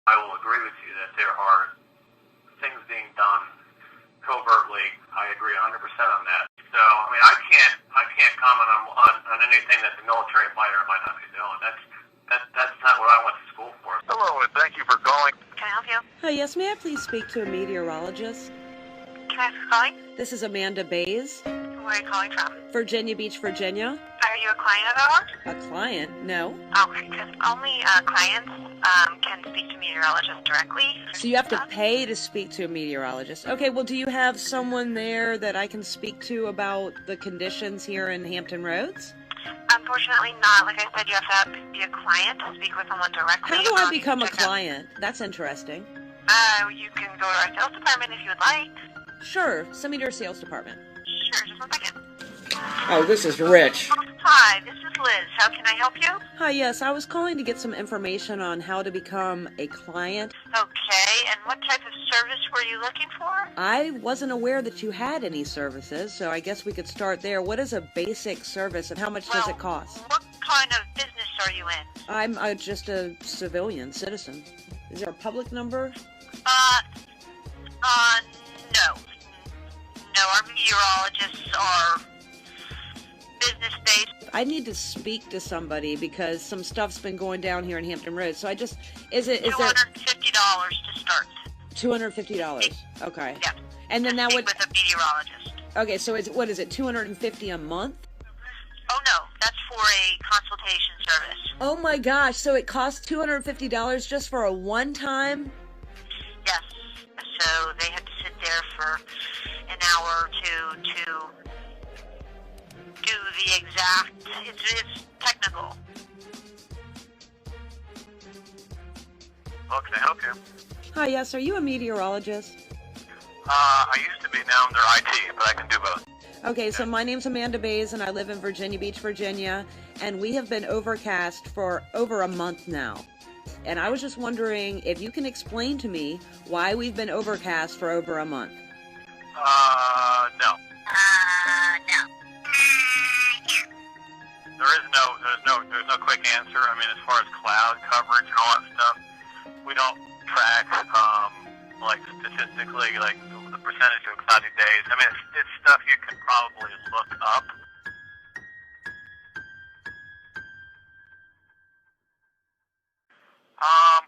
I will agree with you that there are things being done covertly. I agree 100% on that. So, I mean, I can't comment on anything that the military might or might not be doing. That's not what I went to school for. Hello, and thank you for calling. Can I help you? Hi, yes, may I please speak to a meteorologist? Can I ask who's calling? This is Amanda Bays, Where are you calling from? Virginia Beach, Virginia. Are you a client of ours? A client? No. Okay, because only clients can speak to meteorologists directly. So you have to pay to speak to a meteorologist. Okay, well, do you have someone there that I can speak to about the conditions here in Hampton Roads? Unfortunately not. Like I said, you have to be a client to speak with someone directly. How do I become a client? That's interesting. You can go to our sales department if you would like. Sure, send me to your sales department. Sure, just 1 second. Oh, this is Rich. Hi, this is Liz. How can I help you? Hi, yes, I was calling to get some information on how to become a client. Okay, and what type of service were you looking for? I wasn't aware that you had any services, so I guess we could start there. What is a basic service and how much does it cost? What kind of business are you in? I'm just a civilian citizen. Is there a public number? No. No, our meteorologists are business-based. I need to speak to somebody because some stuff's been going down here in Hampton Roads. So is there $250 to start. $250? Okay. Yeah. And then that would with a meteorologist. Okay, so what is it, $250 a month? Oh no, that's for a consultation service. Oh my gosh, so it costs $250 just for a one-time? Yes. So they have to sit there for an hour or two to do the exact, it's technical. Well, can I help you? Hi, yes, are you a meteorologist? I used to be. Now I'm their IT, but I can do both. Okay, so my name's Amanda Bays, and I live in Virginia Beach, Virginia, and we have been overcast for over a month now. And I was just wondering if you can explain to me why we've been overcast for over a month. No. No. There's no quick answer. I mean, as far as cloud coverage and all that stuff, we don't track, like statistically, like the percentage of cloudy days. I mean, it's stuff you can probably look up.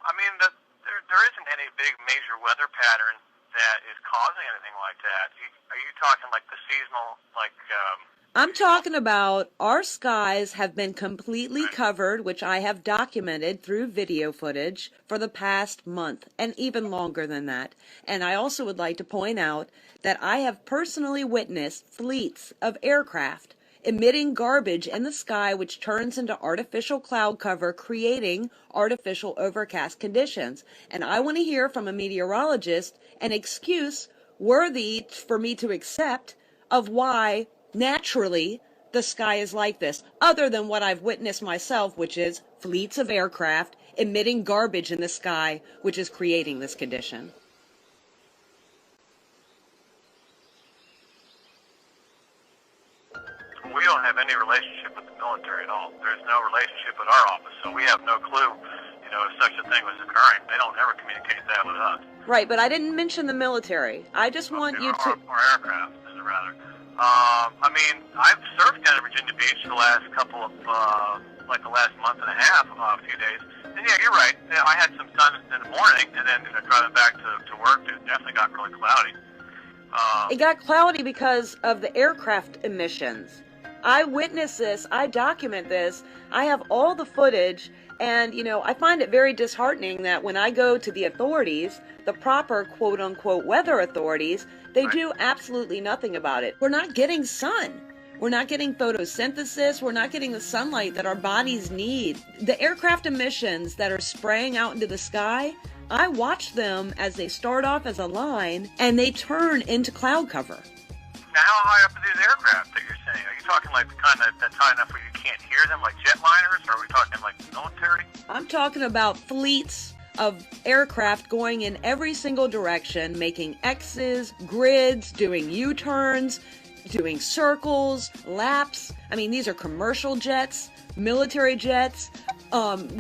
I mean, there isn't any big major weather pattern that is causing anything like that. Are you talking like the seasonal, like? I'm talking about our skies have been completely covered, which I have documented through video footage for the past month, and even longer than that. And I also would like to point out that I have personally witnessed fleets of aircraft emitting garbage in the sky, which turns into artificial cloud cover, creating artificial overcast conditions. And I want to hear from a meteorologist an excuse worthy for me to accept of why naturally the sky is like this, other than what I've witnessed myself, which is fleets of aircraft emitting garbage in the sky, which is creating this condition. We don't have any relationship with the military at all. There's no relationship with our office, so we have no clue, if such a thing was occurring. They don't ever communicate that with us. Right, but I didn't mention the military. I just want you to... Or aircraft, rather. I mean, I've surfed down at Virginia Beach the last couple of, the last month and a half, a few days. And yeah, you're right. Yeah, I had some sun in the morning, and then driving back to work, it definitely got really cloudy. It got cloudy because of the aircraft emissions. I witnessed this. I document this. I have all the footage. And, I find it very disheartening that when I go to the authorities, the proper quote-unquote weather authorities, they do absolutely nothing about it. We're not getting sun. We're not getting photosynthesis. We're not getting the sunlight that our bodies need. The aircraft emissions that are spraying out into the sky, I watch them as they start off as a line, and they turn into cloud cover. Now, how high up are these aircraft that you're saying? Are you talking like the kind that's high enough where you can't hear them, like jetliners, or are we talking like the military? I'm talking about fleets of aircraft going in every single direction, making X's, grids, doing U-turns, doing circles, laps. I mean, these are commercial jets, military jets,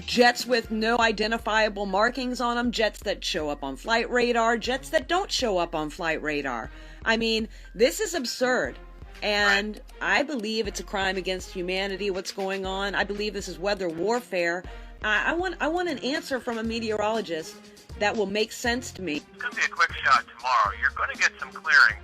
Jets with no identifiable markings on them, jets that show up on flight radar, jets that don't show up on flight radar. I mean, this is absurd. And I believe it's a crime against humanity, what's going on. I believe this is weather warfare. I want an answer from a meteorologist that will make sense to me. It's going to be a quick shot tomorrow. You're going to get some clearing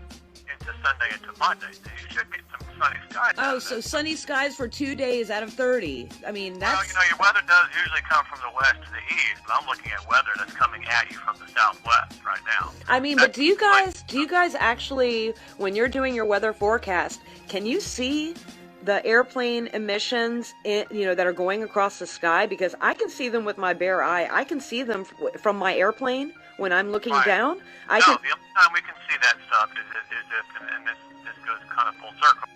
into Sunday into Monday. So you should get some sunny skies. Oh, so sunny skies for 2 days out of 30. I mean, that's... Well, you know, your weather does usually come from the west to the east, but I'm looking at weather that's coming at you from the southwest right now. I mean, but do you guys actually, when you're doing your weather forecast, can you see the airplane emissions, that are going across the sky? Because I can see them with my bare eye. I can see them from my airplane when I'm looking down. The only time we can see that stuff is if, and this goes kind of full circle.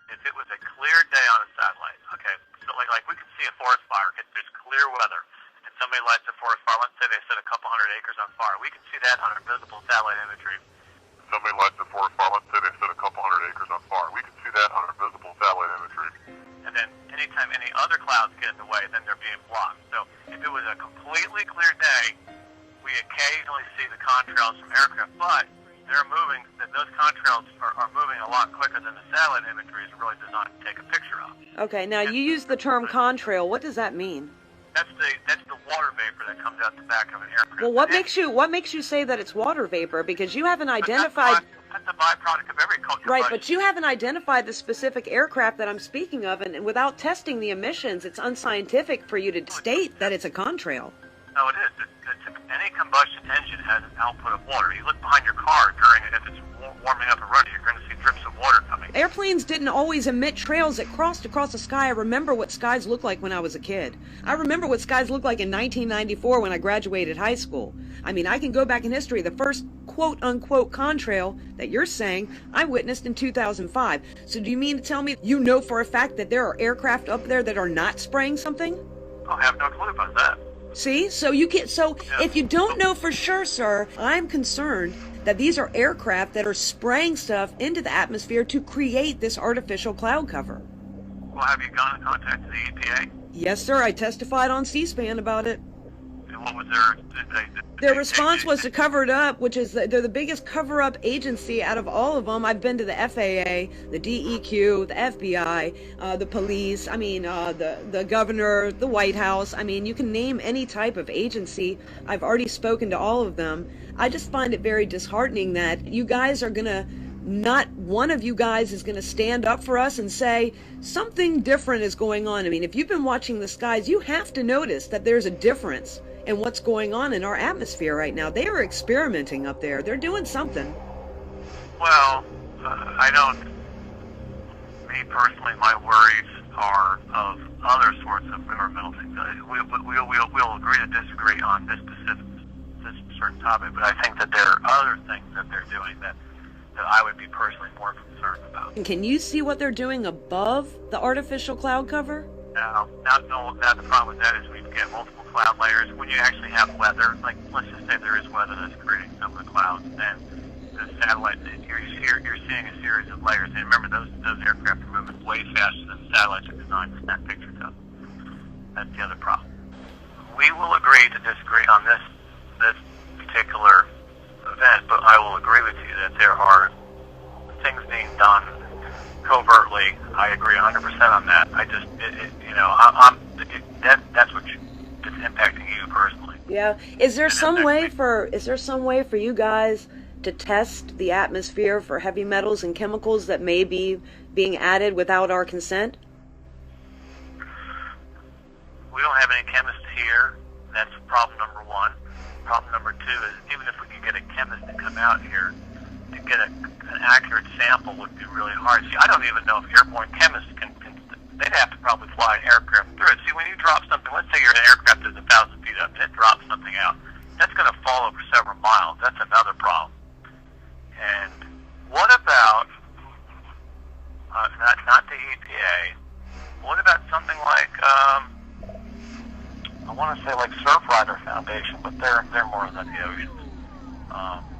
If it was a clear day on a satellite, okay, so like we can see a forest fire, there's clear weather, and somebody lights a forest fire, let's say they set a couple hundred acres on fire, we can see that on our visible satellite imagery. Somebody lights a forest fire, let's say they set a couple hundred acres on fire, we can see that on our visible satellite imagery. And then anytime any other clouds get in the way, then they're being blocked. So if it was a completely clear day, we occasionally see the contrails from aircraft, but they're moving, those contrails are moving a lot quicker than the satellite imagery is really designed to take a picture of. Okay, now you use the term contrail. What does that mean? That's the water vapor that comes out the back of an aircraft. Well, what makes you say that it's water vapor? Because you haven't identified... That's a byproduct of agriculture. Right, but you haven't identified the specific aircraft that I'm speaking of, and without testing the emissions, it's unscientific for you to state that it's a contrail. No, it is. Any combustion engine has an output of water. You look behind your car if it's warming up and running, you're going to see drips of water coming. Airplanes didn't always emit trails that crossed across the sky. I remember what skies looked like when I was a kid. I remember what skies looked like in 1994 when I graduated high school. I mean, I can go back in history. The first quote-unquote contrail that you're saying I witnessed in 2005. So do you mean to tell me you know for a fact that there are aircraft up there that are not spraying something? I have no clue about that. See? So you can't. So if you don't know for sure, sir, I'm concerned that these are aircraft that are spraying stuff into the atmosphere to create this artificial cloud cover. Well, have you gone in contact with the EPA? Yes, sir. I testified on C-SPAN about it. And what was their response was to cover it up, which is they're the biggest cover-up agency out of all of them. I've been to the FAA, the DEQ, the FBI, the police, the governor, the White House. I mean, you can name any type of agency. I've already spoken to all of them. I just find it very disheartening that you guys are going to, not one of you guys is going to stand up for us and say something different is going on. I mean, if you've been watching the skies, you have to notice that there's a difference in what's going on in our atmosphere right now. They are experimenting up there. They're doing something. Well, me personally, my worries are of other sorts of governmental things. We'll agree to disagree on this certain topic, but I think that there are other things that they're doing that I would be personally more concerned about. Can you see what they're doing above the artificial cloud cover? No, the problem with that is we get multiple cloud layers. When you actually have weather, like let's just say there is weather that's creating some of the clouds, then the satellite, you're seeing a series of layers. And remember, those aircraft are moving way faster than satellites are designed to snap pictures of. That's the other problem. We will agree to disagree on this particular event, but I will agree with you that there are things being done covertly. I agree 100% on that. That's what it's impacting you personally. Yeah. Is there some way for you guys to test the atmosphere for heavy metals and chemicals that may be being added without our consent? We don't have any chemists here. That's problem number one. Problem number two is even if we could get a chemist to come out here to get an accurate sample would be really hard. See, I don't even know if airborne chemists can they'd have to probably fly an aircraft through it. See, when you drop something, let's say you're in an aircraft that's 1,000 feet up and it drops something out, that's going to fall over several miles. That's another problem. And what about, not the EPA, what about something like, I want to say like Surfrider Foundation, but they're more than the oceans.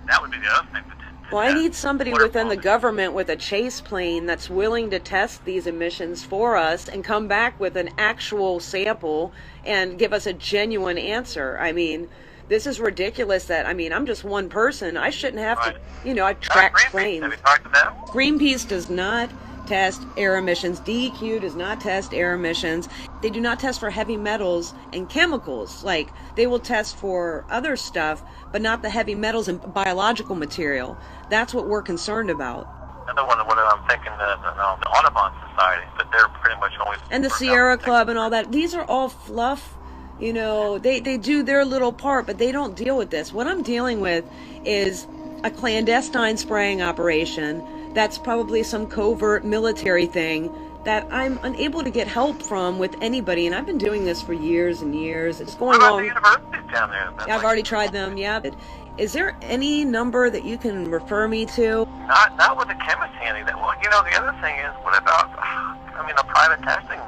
That would be the other thing Well, I need somebody within the government with a chase plane that's willing to test these emissions for us and come back with an actual sample and give us a genuine answer. I mean, this is ridiculous that, I'm just one person. I shouldn't have to, I track planes. Have you talked to them? Greenpeace does not test air emissions. DEQ does not test air emissions. They do not test for heavy metals and chemicals. Like, they will test for other stuff, but not the heavy metals and biological material. That's what we're concerned about. Another one, what I'm thinking, the Audubon Society, but they're pretty much always... And the Sierra Club and all that. These are all fluff. They do their little part, but they don't deal with this. What I'm dealing with is a clandestine spraying operation that's probably some covert military thing that I'm unable to get help from with anybody, and I've been doing this for years and years. It's going on. on. What about the universities down there? I've already tried them, yeah. Is there any number that you can refer me to? Not with the chemist handy. Well, the other thing is, what about, the private testing?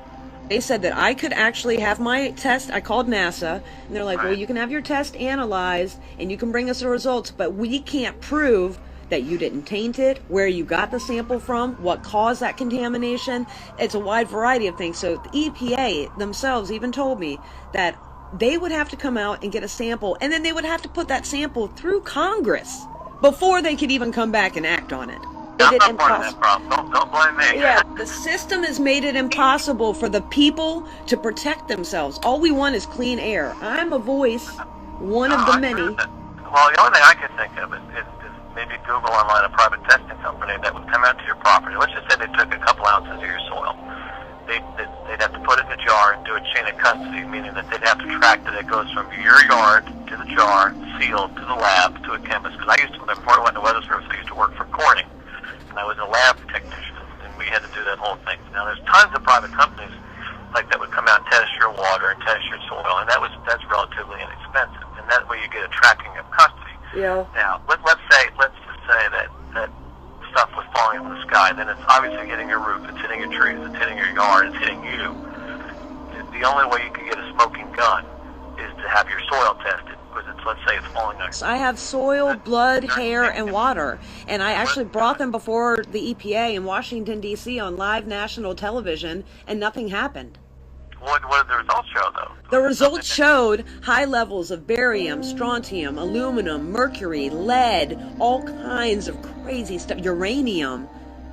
They said that I could actually have my test. I called NASA, and they're like, well, you can have your test analyzed, and you can bring us the results, but we can't prove that you didn't taint it, where you got the sample from, what caused that contamination. It's a wide variety of things. So the EPA themselves even told me that they would have to come out and get a sample, and then they would have to put that sample through Congress before they could even come back and act on it. I'm not part of that problem. Don't blame me. Yeah, the system has made it impossible for the people to protect themselves. All we want is clean air. I'm a voice, one of the many. Well, the only thing I could think of is maybe Google online a private testing company that would come out to your property. Let's just say they took a couple ounces of your soil. They'd have to put it in a jar and do a chain of custody, meaning that they'd have to track that it goes from your yard to the jar, sealed, to the lab, to a chemist. Because before I went to Weather Service, I used to work for Corning, and I was a lab technician, and we had to do that whole thing. Now, there's tons of private companies like that would come out and test your water and test your soil, and that's relatively inexpensive, and that way you get a tracking of custody. Yeah. Now, let's just say that stuff was falling from the sky. Then it's obviously hitting your roof, it's hitting your trees, it's hitting your yard, it's hitting you. The only way you can get a smoking gun is to have your soil tested, because let's say it's falling on. I have soil, blood, hair, and water, and I actually brought them before the EPA in Washington, D.C. on live national television, and nothing happened. What did the results show, though? The results showed high levels of barium, strontium, aluminum, mercury, lead, all kinds of crazy stuff, uranium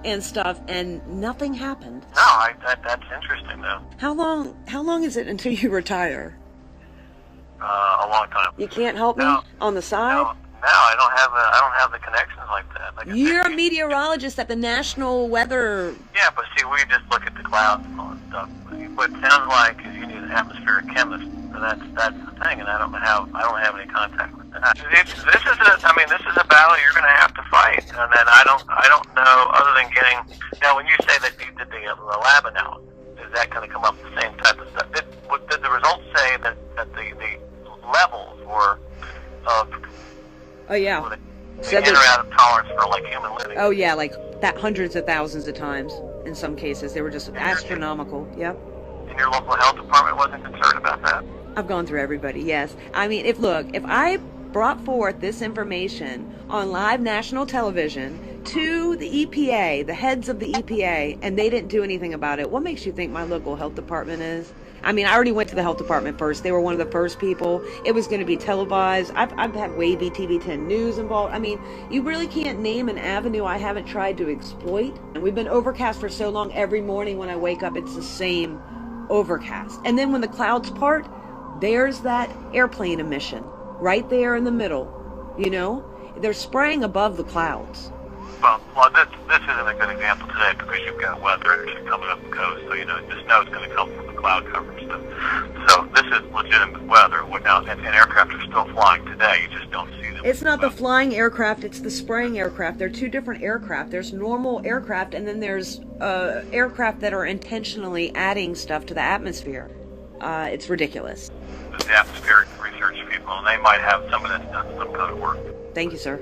and stuff, and nothing happened. No, that's interesting, though. How long is it until you retire? A long time. You can't help me on the side? No, I don't have the connections like that. You're a meteorologist at the National Weather. Yeah, but see, we just look at the clouds and all that stuff. What it sounds like is you need an atmospheric chemist. So that's the thing, and I don't have any contact with that. This is a battle you're going to have to fight, and then I don't know other than getting. Now, when you say that you did the lab analysis, is that going to come up with the same type of stuff? Did the results say that the levels were of? Oh yeah. The in or out of tolerance for like human living. Oh yeah, like that hundreds of thousands of times. In some cases, they were just astronomical. Yep. And your local health department wasn't concerned about that? I've gone through everybody, yes. I mean, if I brought forth this information on live national television to the EPA, the heads of the EPA, and they didn't do anything about it, what makes you think my local health department is? I mean, I already went to the health department first. They were one of the first people. It was going to be televised. I've had Wavy TV10 News involved. I mean, you really can't name an avenue I haven't tried to exploit. And we've been overcast for so long. Every morning when I wake up, it's the same overcast. And then when the clouds part, there's that airplane emission right there in the middle. They're spraying above the clouds. Well, this isn't a good example today because you've got weather actually coming up the coast, so the snow's going to come from the cloud cover and stuff. So this is legitimate weather. Now, and aircraft are still flying today. You just don't see them. It's not the flying aircraft; it's the spraying aircraft. They're two different aircraft. There's normal aircraft, and then there's aircraft that are intentionally adding stuff to the atmosphere. It's ridiculous. The atmospheric research people, and they might have some of that done some kind of work. Thank you, sir.